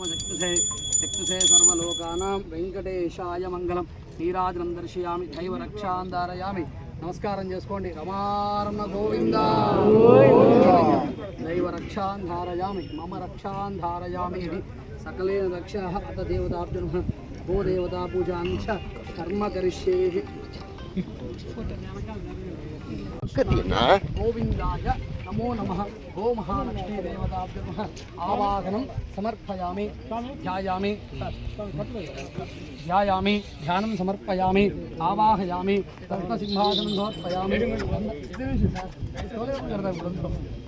चक्षुषे सर्वलोकानां वेंकटेशाय मंगलम नीराजनं दर्शयामि दैव रक्षां धारयामि नमस्कारं చేసుకోండి రమారమ గోవింద दैव रक्षां धारयामि मम रक्षां धारयामि इति सकलेन रक्षाः अत देवतार्जुनः गो देवता पूजां च कर्म करिष्ये गोविंदाय नमो नमः गो महालक्ष्मी देवताभ्यः आवाहनं समर्पयामि ध्यायामि ध्यानं समर्पयामि आवाहयामि सर्पसिंहासनं समर्पयामि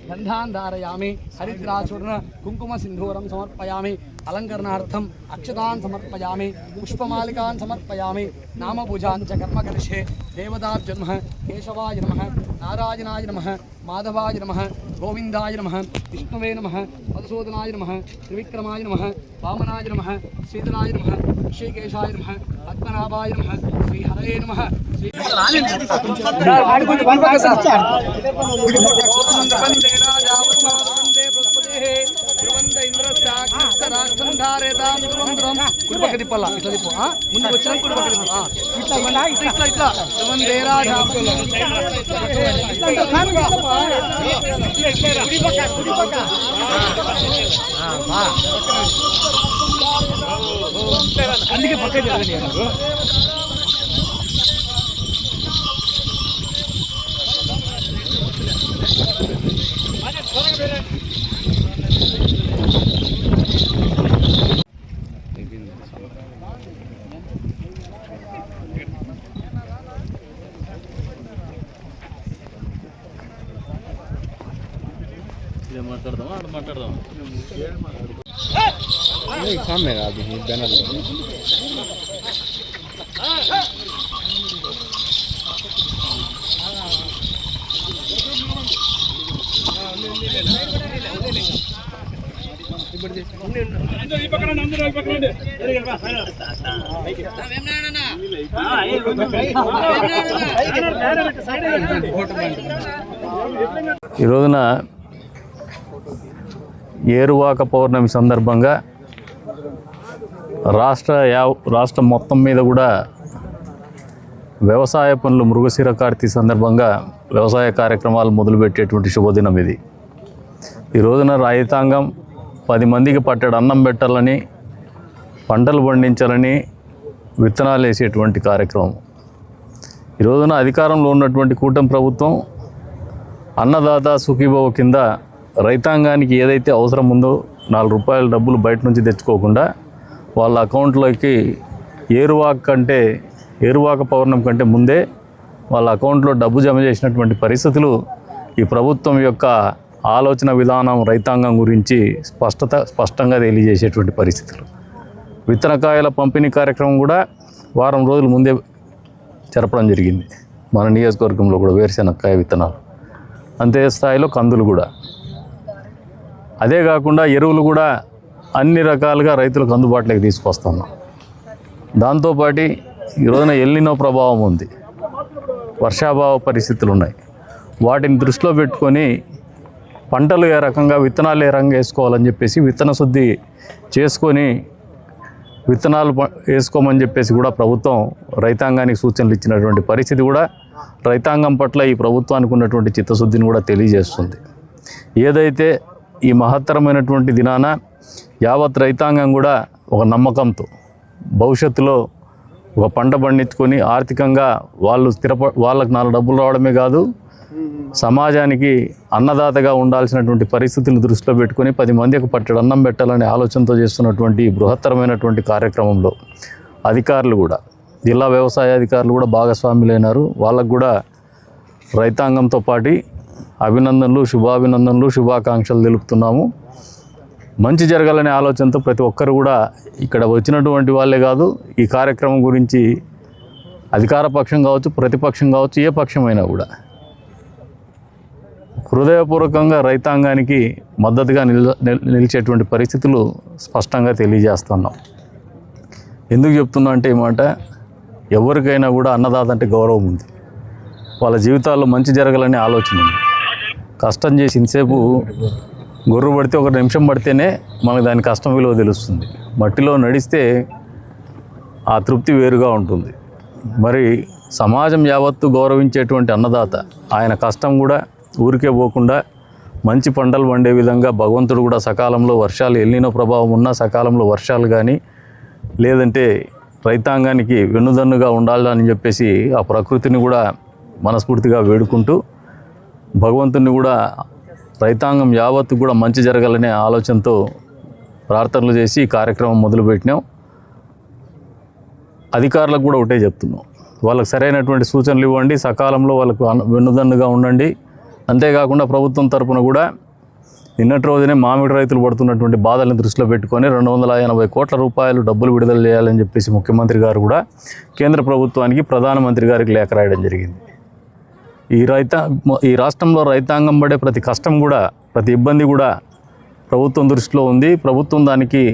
गंधान् धारयामि हरिद्राचूर्ण कुंकुम सिंधूरं समर्पयामि अलंकरणार्थम् अक्षतान् समर्पयामि पुष्पमालिकान् समर्पयामि नाम पूजां च कर्म करिष्ये देवताभ्यो नमः केशवाय नमः नारायणाय नमः माधवाय नमः गोविंदाय नमः विष्णुवे नमः मधुसूदनाय नमः त्रिविक्रमाय नमः वामनाय नमः श्रीधराय नमः ऋषिकेशाय नमः पद्मनाभाय नमः श्रीहरये नमः అందుకే పక్క జరగండి మాట్లాడదాం सामने अभी बैनर ఈ రోజున ఏరువాక పౌర్ణమి సందర్భంగా రాష్ట్రం మొత్తం మీద కూడా వ్యవసాయ పనులు మృగశిర కార్తీ సందర్భంగా వ్యవసాయ కార్యక్రమాలు మొదలుపెట్టేటువంటి శుభదినం ఇది. ఈ రోజున రైతాంగం 10 మందికి పట్టెడు అన్నం పెట్టాలని, పంటలు పండించాలని విత్తనాలు వేసేటువంటి కార్యక్రమం. ఈ రోజున అధికారంలో ఉన్నటువంటి కూటమి ప్రభుత్వం అన్నదాత సుఖీభవ కింద రైతాంగానికి ఏదైతే అవసరం ఉందో 4 రూపాయల డబ్బులు బయట నుంచి తెచ్చుకోకుండా వాళ్ళ అకౌంట్లోకి ఏరువాక పౌర్ణం కంటే ముందే వాళ్ళ అకౌంట్లో డబ్బు జమ చేసినటువంటి పరిస్థితులు ఈ ప్రభుత్వం యొక్క ఆలోచన విధానం రైతాంగం గురించి స్పష్టంగా తెలియజేసేటువంటి పరిస్థితులు. విత్తనకాయల పంపిణీ కార్యక్రమం కూడా వారం రోజుల ముందే జరపడం జరిగింది మన నియోజకవర్గంలో కూడా. వేరుశెనక్కాయ విత్తనాలు, అంతే స్థాయిలో కందులు కూడా. అదే కాకుండా ఎరువులు కూడా అన్ని రకాలుగా రైతులకు అందుబాటులోకి తీసుకొస్తున్నాం. దాంతోపాటు ఈ రోజున ఎల్నినో ప్రభావం ఉంది, వర్షాభావ పరిస్థితులు ఉన్నాయి. వాటిని దృష్టిలో పెట్టుకొని పంటలు ఏ రకంగా, విత్తనాలు ఏ రకంగా వేసుకోవాలని చెప్పేసి విత్తన శుద్ధి చేసుకొని విత్తనాలు వేసుకోమని చెప్పేసి కూడా ప్రభుత్వం రైతాంగానికి సూచనలు ఇచ్చినటువంటి పరిస్థితి కూడా రైతాంగం పట్ల ఈ ప్రభుత్వానికి ఉన్నటువంటి చిత్తశుద్ధిని కూడా తెలియజేస్తుంది. ఏదైతే ఈ మహత్తరమైనటువంటి దినాన యావత్ రైతాంగం కూడా ఒక నమ్మకంతో భవిష్యత్తులో ఒక పంట పండించుకొని ఆర్థికంగా వాళ్ళకు 4 డబ్బులు రావడమే కాదు, సమాజానికి అన్నదాతగా ఉండాల్సినటువంటి పరిస్థితులను దృష్టిలో పెట్టుకొని 10 మందికి పట్టెడు అన్నం పెట్టాలనే ఆలోచనతో చేస్తున్నటువంటి బృహత్తరమైనటువంటి కార్యక్రమంలో అధికారులు కూడా, జిల్లా వ్యవసాయ అధికారులు కూడా భాగస్వాములైనారు. వాళ్ళకు కూడా రైతాంగంతో పాటు అభినందనలు, శుభాభినందనలు, శుభాకాంక్షలు తెలుపుతున్నాము. మంచి జరగాలనే ఆలోచనతో ప్రతి ఒక్కరు కూడా ఇక్కడ వచ్చినటువంటి వాళ్ళే కాదు, ఈ కార్యక్రమం గురించి అధికార పక్షం కావచ్చు, ప్రతిపక్షం కావచ్చు, ఏ పక్షమైనా కూడా హృదయపూర్వకంగా రైతాంగానికి మద్దతుగా నిలిచేటువంటి పరిస్థితులు స్పష్టంగా తెలియజేస్తున్నాం. ఎందుకు చెప్తున్నా అంటే ఈ మాట, ఎవరికైనా కూడా అన్నదాత అంటే గౌరవం ఉంది. వాళ్ళ జీవితాల్లో మంచి జరగాలనే ఆలోచన ఉంది. కష్టం చేసి ఇంతసేపు గొర్రు పడితే ఒక నిమిషం పడితేనే మనకు దాని కష్టం విలువ తెలుస్తుంది. మట్టిలో నడిస్తే ఆ తృప్తి వేరుగా ఉంటుంది. మరి సమాజం యావత్తు గౌరవించేటువంటి అన్నదాత, ఆయన కష్టం కూడా ఊరికే పోకుండా మంచి పంటలు పండే విధంగా భగవంతుడు కూడా సకాలంలో వర్షాలు, ఎల్నినో ప్రభావం ఉన్న సకాలంలో వర్షాలు కానీ, లేదంటే రైతాంగానికి వెన్నుదన్నుగా ఉండాలని చెప్పేసి ఆ ప్రకృతిని కూడా మనస్ఫూర్తిగా వేడుకుంటూ, భగవంతుని కూడా రైతాంగం యావత్తు కూడా మంచి జరగాలనే ఆలోచనతో ప్రార్థనలు చేసి ఈ కార్యక్రమం మొదలుపెట్టినాం. అధికారులకు కూడా ఒకటే చెప్తున్నాం, వాళ్ళకి సరైనటువంటి సూచనలు ఇవ్వండి, సకాలంలో వాళ్ళకు వెన్నుదన్నుగా ఉండండి. అంతేకాకుండా ప్రభుత్వం తరపున కూడా నిన్నటి రోజునే మామిడి రైతులు పడుతున్నటువంటి బాధలను దృష్టిలో పెట్టుకొని 280 కోట్ల రూపాయలు డబ్బులు విడుదల చేయాలని చెప్పేసి ముఖ్యమంత్రి గారు కూడా కేంద్ర ప్రభుత్వానికి, ప్రధానమంత్రి గారికి లేఖ రాయడం జరిగింది. ఈ రాష్ట్రంలో రైతాంగం పడే ప్రతి కష్టం కూడా, ప్రతి ఇబ్బంది కూడా ప్రభుత్వం దృష్టిలో ఉంది. ప్రభుత్వం దానికి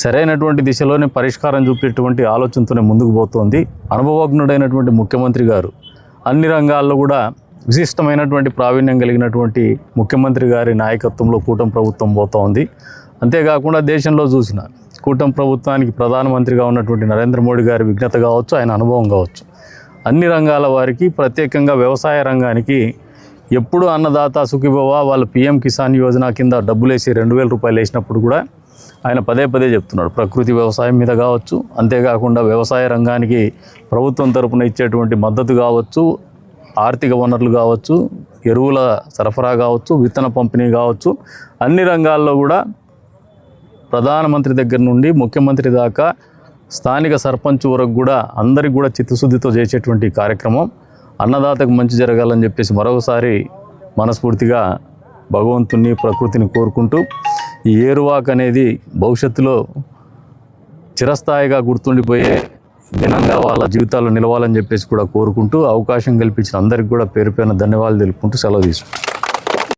సరైనటువంటి దిశలోనే పరిష్కారం చూపేటువంటి ఆలోచనతోనే ముందుకు పోతోంది. అనుభవజ్ఞుడైనటువంటి ముఖ్యమంత్రి గారు అన్ని రంగాల్లో కూడా విశిష్టమైనటువంటి ప్రావీణ్యం కలిగినటువంటి ముఖ్యమంత్రి గారి నాయకత్వంలో కూటమి ప్రభుత్వం పోతూ ఉంది. అంతేకాకుండా దేశంలో చూసిన కూటమి ప్రభుత్వానికి ప్రధానమంత్రిగా ఉన్నటువంటి నరేంద్ర మోడీ గారి విజ్ఞత కావచ్చు, ఆయన అనుభవం కావచ్చు, అన్ని రంగాల వారికి, ప్రత్యేకంగా వ్యవసాయ రంగానికి ఎప్పుడు అన్నదాత సుఖీభవ వాళ్ళు PM కిసాన్ యోజన కింద డబ్బులేసి 2000 రూపాయలు వేసినప్పుడు కూడా ఆయన పదే పదే చెప్తున్నాడు, ప్రకృతి వ్యవసాయం మీద కావచ్చు, అంతేకాకుండా వ్యవసాయ రంగానికి ప్రభుత్వం తరపున ఇచ్చేటువంటి మద్దతు కావచ్చు, ఆర్థిక వనరులు కావచ్చు, ఎరువుల సరఫరా కావచ్చు, విత్తన పంపిణీ కావచ్చు, అన్ని రంగాల్లో కూడా ప్రధానమంత్రి దగ్గర నుండి ముఖ్యమంత్రి దాకా స్థానిక సర్పంచ్ వరకు కూడా అందరికి కూడా చిత్తశుద్ధితో చేసేటువంటి కార్యక్రమం. అన్నదాతకు మంచి జరగాలని చెప్పేసి మరొకసారి మనస్ఫూర్తిగా భగవంతుని, ప్రకృతిని కోరుకుంటూ, ఈ ఏరువాక్ అనేది భవిష్యత్తులో చిరస్థాయిగా గుర్తుండిపోయే దినంగా వాళ్ళ జీవితాల్లో నిలవాలని చెప్పేసి కూడా కోరుకుంటూ, అవకాశం కల్పించిన అందరికీ కూడా పేరు పేరున ధన్యవాదాలు తెలుపుకుంటూ సెలవు తీసుకుంటాం.